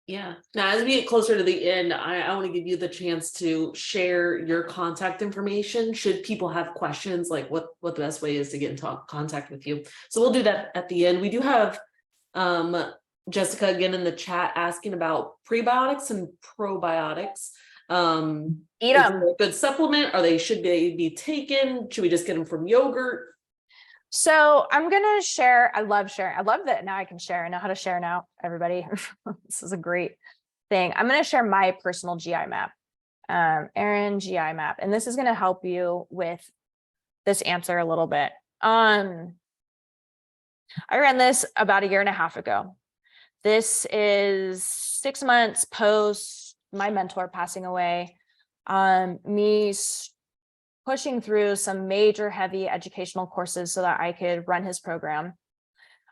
Speaker 1: Yeah. Now, as we get closer to the end, I want to give you the chance to share your contact information. Should people have questions, like what the best way is to get into contact with you. So we'll do that at the end. We do have Jessica again in the chat asking about prebiotics and probiotics.
Speaker 2: Eat them.
Speaker 1: A good supplement? Should they be taken? Should we just get them from yogurt?
Speaker 2: So I'm going to share. I love sharing. I love that now I can share. I know how to share now, everybody. This is a great thing. I'm going to share my personal GI map, Erin GI map. And this is going to help you with this answer a little bit. I ran this about 1.5 years ago. This is 6 months post my mentor passing away, me pushing through some major heavy educational courses so that I could run his program.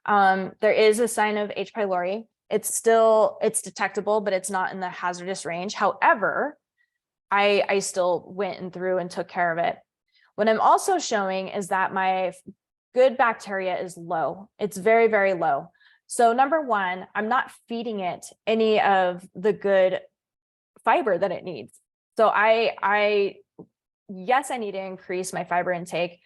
Speaker 2: There is a sign of H. pylori. It's detectable, but it's not in the hazardous range. However, I still went through and took care of it. What I'm also showing is that my good bacteria is low. It's very, very low. So number one, I'm not feeding it any of the good fiber that it needs. So yes, I need to increase my fiber intake.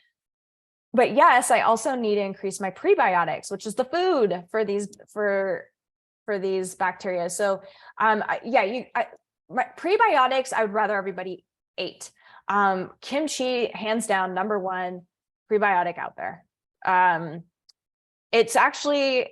Speaker 2: but yes, I also need to increase my prebiotics, which is the food for these bacteria. So, my prebiotics, I would rather everybody ate. Kimchi, hands down, number one prebiotic out there. It's actually,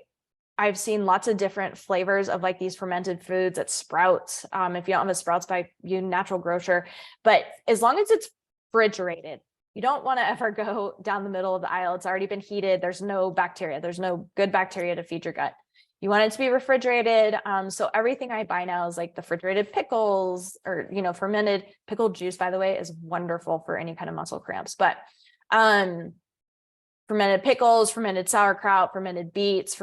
Speaker 2: I've seen lots of different flavors of like these fermented foods at Sprouts. If you don't have a Sprouts by you natural grocer, but as long as it's refrigerated, you don't want to ever go down the middle of the aisle. It's already been heated. There's no bacteria. There's no good bacteria to feed your gut. You want it to be refrigerated. So everything I buy now is like the refrigerated pickles or, fermented pickled juice, by the way, is wonderful for any kind of muscle cramps, but, fermented pickles, fermented sauerkraut, fermented beets,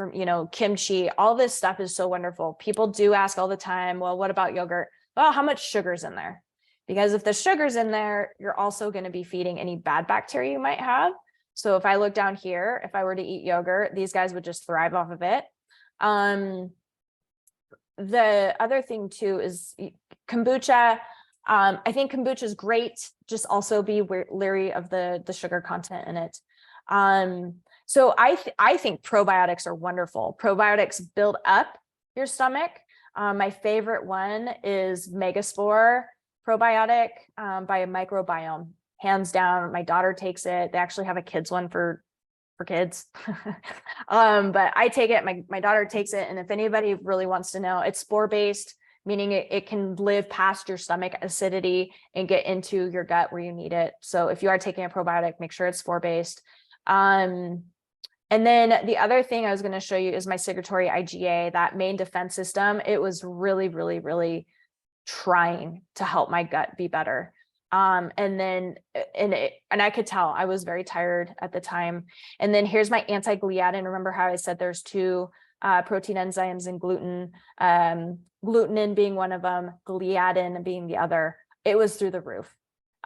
Speaker 2: kimchi, all this stuff is so wonderful. People do ask all the time, well, what about yogurt? Well, how much sugar's in there? Because if the sugar's in there, you're also going to be feeding any bad bacteria you might have. So if I look down here, if I were to eat yogurt, these guys would just thrive off of it. The other thing too is kombucha. I think kombucha is great. Just also be leery of the sugar content in it. So I think probiotics are wonderful. Probiotics build up your stomach. My favorite one is Megaspore probiotic by Microbiome. Hands down, my daughter takes it. They actually have a kids one for kids. But I take it, my daughter takes it. And if anybody really wants to know, it's spore-based, meaning it can live past your stomach acidity and get into your gut where you need it. So if you are taking a probiotic, make sure it's spore-based. And then the other thing I was going to show you is my secretory IgA, that main defense system. It was really, really, really trying to help my gut be better. And I could tell I was very tired at the time. And then here's my anti-gliadin. Remember how I said there's two protein enzymes in gluten, glutenin being one of them, gliadin being the other. It was through the roof.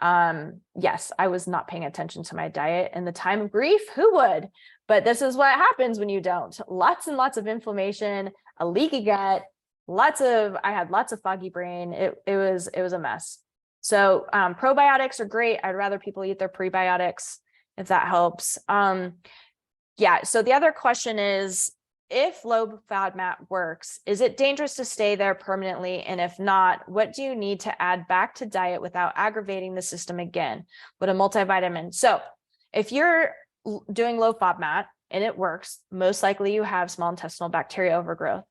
Speaker 2: Yes, I was not paying attention to my diet in the time of grief. Who would? But this is what happens when you don't. Lots and lots of inflammation, a leaky gut, I had lots of foggy brain. It was a mess. So probiotics are great. I'd rather people eat their prebiotics if that helps. Yeah. So the other question is, if low FODMAP works, is it dangerous to stay there permanently? And if not, what do you need to add back to diet without aggravating the system again? Would a multivitamin? So if you're doing low FODMAP and it works, most likely you have small intestinal bacteria overgrowth.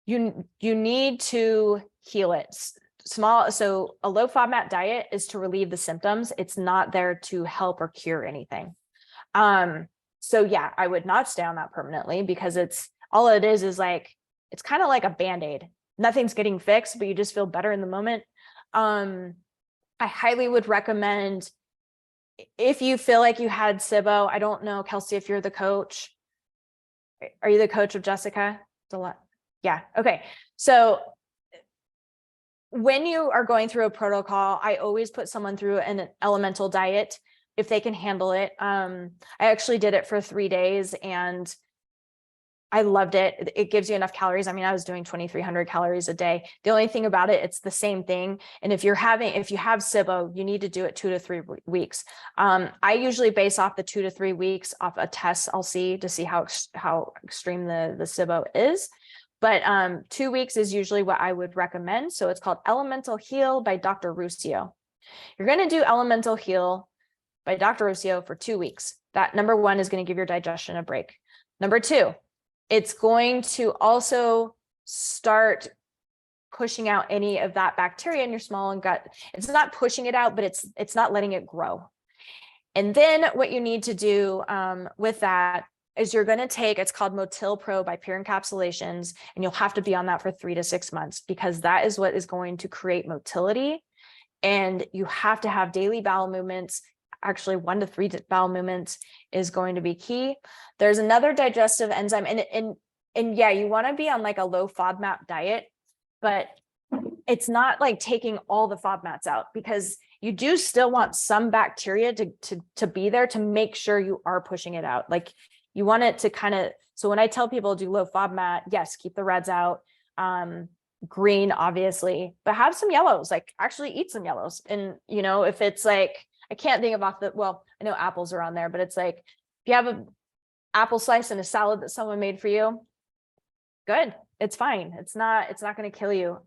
Speaker 2: You need to heal it. So a low FODMAP diet is to relieve the symptoms. It's not there to help or cure anything. So yeah, I would not stay on that permanently, because it's like, it's kind of like a Band-Aid. Nothing's getting fixed, but you just feel better in the moment. I highly would recommend, if you feel like you had SIBO, I don't know, Kelsey, if you're the coach, are you the coach of Jessica? Yeah. Okay. So when you are going through a protocol, I always put someone through an elemental diet if they can handle it. I actually did it for 3 days and I loved it. It gives you enough calories. I mean, I was doing 2,300 calories a day. The only thing about it, it's the same thing. And if you have SIBO, you need to do it 2 to 3 weeks. I usually base off the 2 to 3 weeks off a test I'll see to see how extreme the SIBO is. But 2 weeks is usually what I would recommend. So it's called Elemental Heal by Dr. Ruscio. You're going to do Elemental Heal by Dr. Ruscio for 2 weeks. That, number one, is going to give your digestion a break. Number two, it's going to also start pushing out any of that bacteria in your small and gut. It's not pushing it out, but it's not letting it grow. And then what you need to do with that is you're going to take, it's called Motil Pro by Pure Encapsulations, and you'll have to be on that for 3 to 6 months, because that is what is going to create motility. And you have to have daily bowel movements. Actually, 1 to 3 bowel movements is going to be key. There's another digestive enzyme, and yeah, you want to be on like a low FODMAP diet, but it's not like taking all the FODMAPs out, because you do still want some bacteria to be there to make sure you are pushing it out. Like, you want it to kind of, so when I tell people do low FODMAP, yes, keep the reds out, green, obviously, but have some yellows, like actually eat some yellows. And, if it's like, I can't think of well, I know apples are on there, but it's like, if you have an apple slice in a salad that someone made for you, good. It's fine. It's not going to kill you.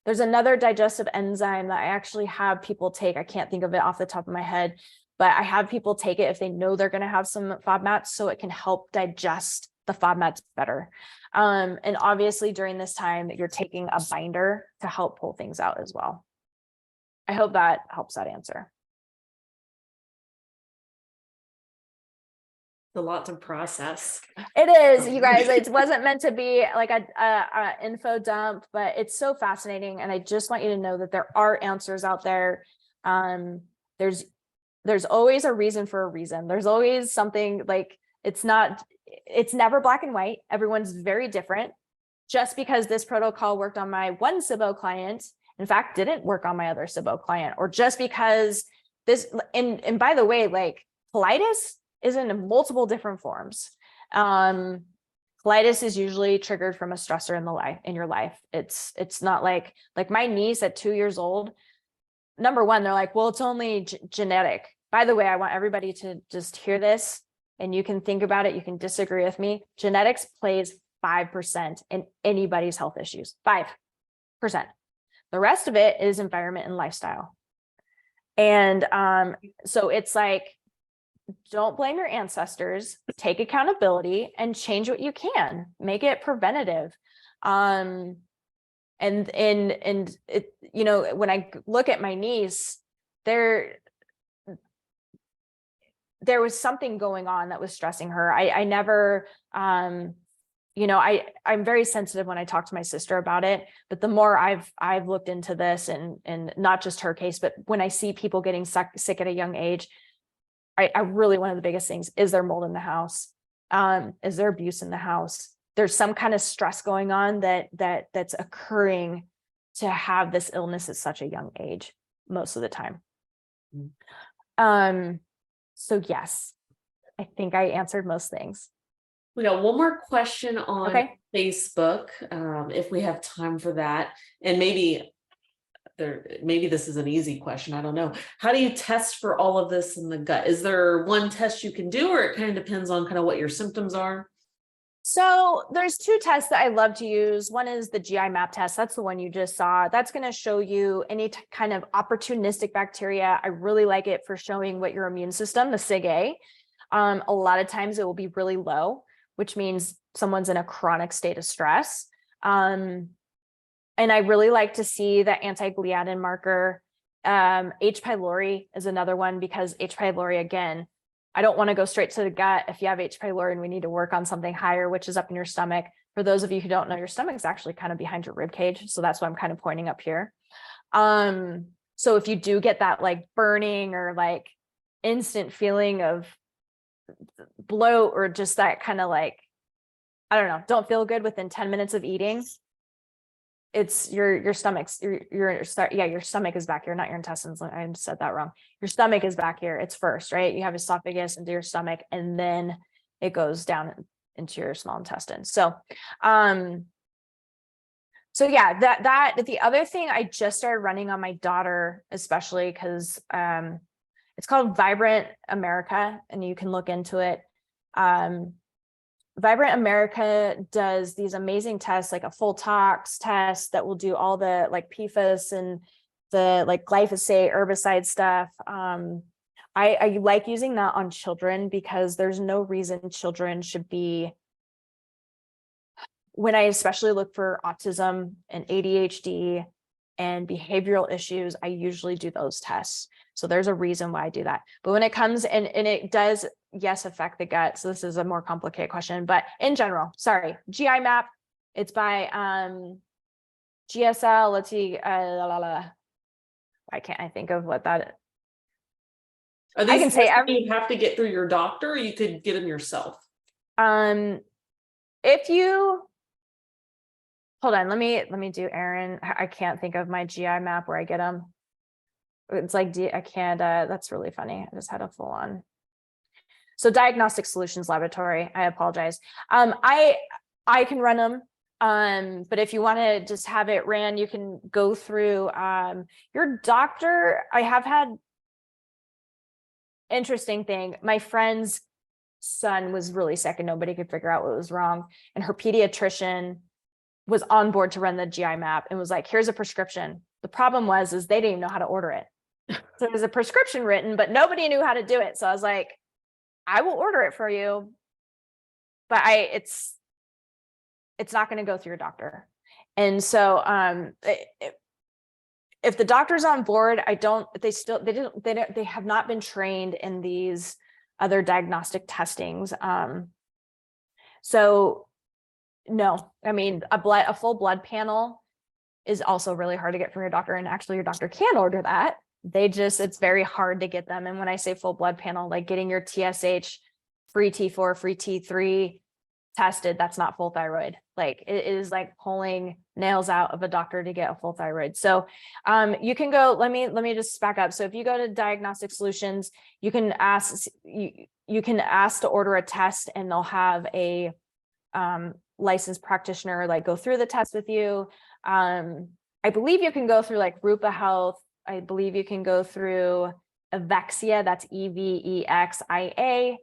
Speaker 2: There's another digestive enzyme that I actually have people take. I can't think of it off the top of my head, but I have people take it if they know they're going to have some FODMAPs, so it can help digest the FODMAPs better. And obviously during this time that you're taking a binder to help pull things out as well. I hope that helps that answer.
Speaker 1: A lot to process.
Speaker 2: It is, you guys. It wasn't meant to be like a info dump, but it's so fascinating. And I just want you to know that there are answers out there. There's always a reason for a reason. There's always something, like, it's never black and white. Everyone's very different. Just because this protocol worked on my one SIBO client, in fact, didn't work on my other SIBO client, or just because this, and by the way, like, colitis is in multiple different forms. Colitis is usually triggered from a stressor in your life. It's not like my niece at 2 years old. Number one, they're like, well, it's only genetic. By the way, I want everybody to just hear this, and you can think about it. You can disagree with me. Genetics plays 5% in anybody's health issues. 5%. The rest of it is environment and lifestyle. And so it's like, don't blame your ancestors, take accountability and change what you can, make it preventative. And it, when I look at my niece, there was something going on that was stressing her. I never, I'm very sensitive when I talk to my sister about it, but the more I've looked into this, and not just her case, but when I see people getting sick at a young age, I really, one of the biggest things is there mold in the house? Is there abuse in the house? There's some kind of stress going on that's occurring to have this illness at such a young age, most of the time. So yes, I think I answered most things.
Speaker 1: We got one more question on Facebook, if we have time for that. And maybe this is an easy question. I don't know. How do you test for all of this in the gut? Is there one test you can do, or it kind of depends on kind of what your symptoms are?
Speaker 2: So there's 2 tests that I love to use. One is the GI map test. That's the one you just saw. That's going to show you any kind of opportunistic bacteria. I really like it for showing what your immune system, the SIG-A. A lot of times it will be really low, which means someone's in a chronic state of stress. And I really like to see the anti-gliadin marker. H. pylori is another one, because H. pylori, again, I don't want to go straight to the gut. If you have H. pylori and we need to work on something higher, which is up in your stomach. For those of you who don't know, your stomach is actually kind of behind your rib cage. So that's why I'm kind of pointing up here. So if you do get that like burning or like instant feeling of bloat, or just that kind of like, I don't know, don't feel good within 10 minutes of eating, it's your stomach's your stomach is back here, not your intestines. I said that wrong. Your stomach is back here. It's first, right? You have esophagus into your stomach, and then it goes down into your small intestine. So yeah, that the other thing I just started running on my daughter, especially because it's called Vibrant America, and you can look into it. Vibrant America does these amazing tests, like a full tox test that will do all the like PFAS and the like glyphosate herbicide stuff. I like using that on children, because there's no reason children should be, when I especially look for autism and ADHD and behavioral issues, I usually do those tests. So there's a reason why I do that. But when it comes, and it does, yes, affect the gut. So this is a more complicated question, but in general, sorry, GI map, it's by GSL. Let's see, why can't I think of what that
Speaker 1: Are these, I can say you have to get through your doctor, or you could get them yourself?
Speaker 2: If you hold on, let me do Erin. I can't think of my GI map where I get them. It's like, I can't, that's really funny. I just had a full on. So Diagnostic Solutions Laboratory, I apologize. I can run them. But if you want to just have it ran, you can go through your doctor. I have had interesting thing. My friend's son was really sick and nobody could figure out what was wrong. And her pediatrician was on board to run the GI map and was like, here's a prescription. The problem is they didn't even know how to order it. So there's a prescription written, but nobody knew how to do it. So I was like, I will order it for you, but it's not going to go through your doctor. And so if the doctor's on board, they have not been trained in these other diagnostic testings. So no, I mean, a full blood panel is also really hard to get from your doctor. And actually your doctor can order that. It's very hard to get them. And when I say full blood panel, like getting your TSH, free T4, free T3 tested, that's not full thyroid. Like it is like pulling nails out of a doctor to get a full thyroid. So you can go, let me just back up. So if you go to Diagnostic Solutions, you can ask to order a test and they'll have a licensed practitioner like go through the test with you. I believe you can go through like Rupa Health. I believe you can go through Evexia, that's EVEXIA.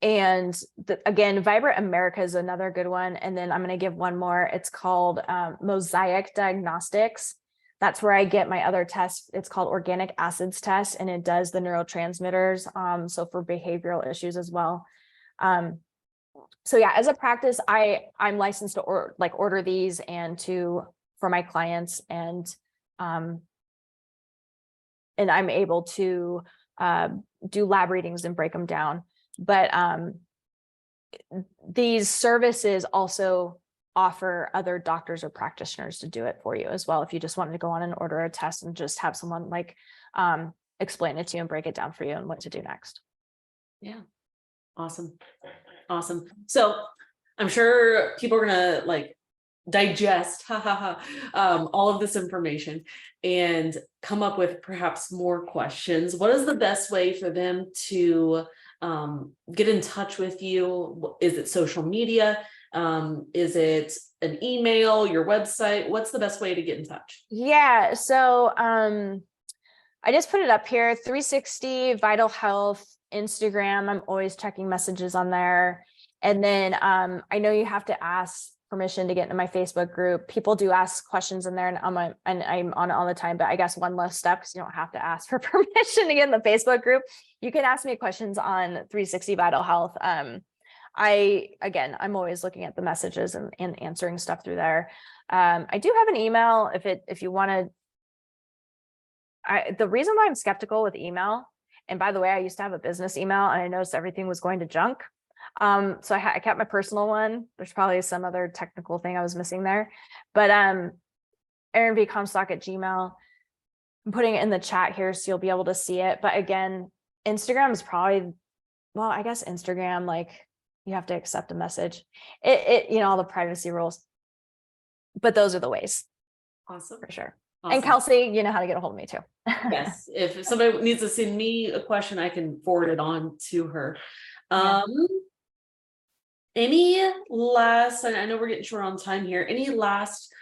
Speaker 2: And again, Vibrant America is another good one. And then I'm going to give one more. It's called Mosaic Diagnostics. That's where I get my other test. It's called Organic Acids Test, and it does the neurotransmitters. So for behavioral issues as well. So yeah, as a practice, I'm licensed to order these and for my clients, and I'm able to do lab readings and break them down. But these services also offer other doctors or practitioners to do it for you as well. If you just wanted to go on and order a test and just have someone like explain it to you and break it down for you and what to do next.
Speaker 1: Yeah. Awesome. So I'm sure people are gonna like digest all of this information and come up with perhaps more questions. What is the best way for them to get in touch with you? Is it social media? Is it an email, your website? What's the best way to get in touch?
Speaker 2: Yeah. So I just put it up here, 360 Vital Health Instagram. I'm always checking messages on there. And then I know you have to ask permission to get into my Facebook group. People do ask questions in there, and I'm on it all the time, but I guess one less step, because you don't have to ask for permission to get in the Facebook group. You can ask me questions on 360 Vital Health. I'm always looking at the messages and answering stuff through there. I do have an email if you want to. The reason why I'm skeptical with email, and by the way, I used to have a business email and I noticed everything was going to junk. So I kept my personal one. There's probably some other technical thing I was missing there, but Erin V. Comstock at Gmail. I'm putting it in the chat here so you'll be able to see it. But again, Instagram is probably, well, I guess Instagram, like you have to accept a message. All the privacy rules, but those are the ways.
Speaker 1: Awesome.
Speaker 2: For sure.
Speaker 1: Awesome.
Speaker 2: And Kelsey, you know how to get a hold of me too.
Speaker 1: Yes. If somebody needs to send me a question, I can forward it on to her. Any last, and I know we're getting short on time here, any last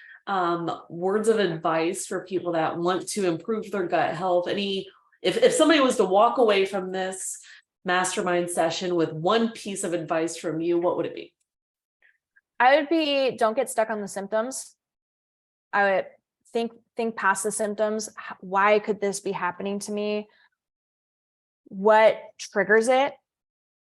Speaker 1: words of advice for people that want to improve their gut health? If somebody was to walk away from this mastermind session with one piece of advice from you, what would it be?
Speaker 2: I would be, don't get stuck on the symptoms. I would think past the symptoms. Why could this be happening to me? What triggers it?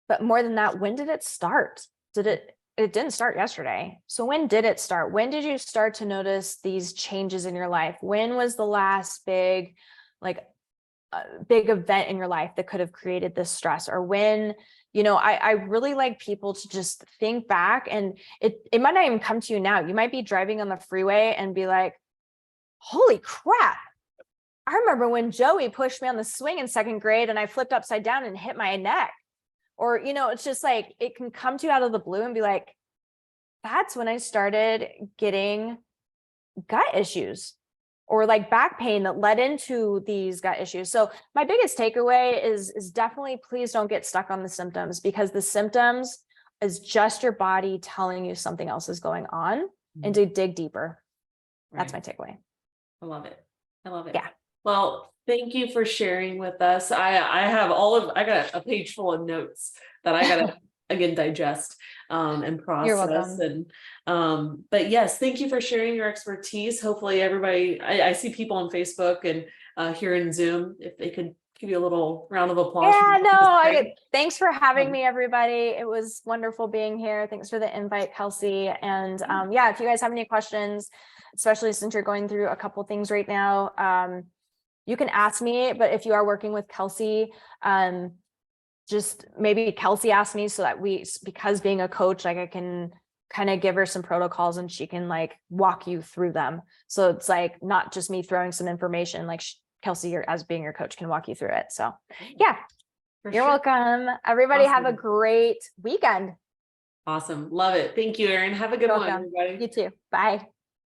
Speaker 2: But more than that, when did it start? It didn't start yesterday. So when did it start? When did you start to notice these changes in your life? When was the last big event in your life that could have created this stress? Or when, I really like people to just think back, and it might not even come to you now. You might be driving on the freeway and be like, holy crap. I remember when Joey pushed me on the swing in second grade and I flipped upside down and hit my neck. Or, it's just like, it can come to you out of the blue and be like, that's when I started getting gut issues or like back pain that led into these gut issues. So my biggest takeaway is definitely, please don't get stuck on the symptoms, because the symptoms is just your body telling you something else is going on, and to dig deeper. That's my takeaway.
Speaker 1: I love it.
Speaker 2: Yeah.
Speaker 1: Well, Thank you for sharing with us. I got a page full of notes that I gotta again digest and
Speaker 2: You're
Speaker 1: process.
Speaker 2: welcome.
Speaker 1: And but yes, thank you for sharing your expertise. Hopefully everybody, I see people on Facebook and here in Zoom, if they could give you a little round of applause.
Speaker 2: Yeah, no,
Speaker 1: Great.
Speaker 2: thanks for having
Speaker 1: Um,
Speaker 2: me, everybody. It was wonderful being here. Thanks for the invite, Kelsey. And yeah, if you guys have any questions, especially since you're going through a couple things right now, you can ask me. But if you are working with Kelsey, just maybe Kelsey asked me so that because being a coach, like I can kind of give her some protocols and she can like walk you through them. So it's like not just me throwing some information, like Kelsey, as being your coach, can walk you through it. So yeah,
Speaker 1: for
Speaker 2: you're
Speaker 1: sure.
Speaker 2: welcome. Everybody have a
Speaker 1: Awesome.
Speaker 2: great weekend.
Speaker 1: Awesome. Love it. Thank you, Erin. Have a good
Speaker 2: You're
Speaker 1: one,
Speaker 2: welcome.
Speaker 1: everybody.
Speaker 2: You too. Bye.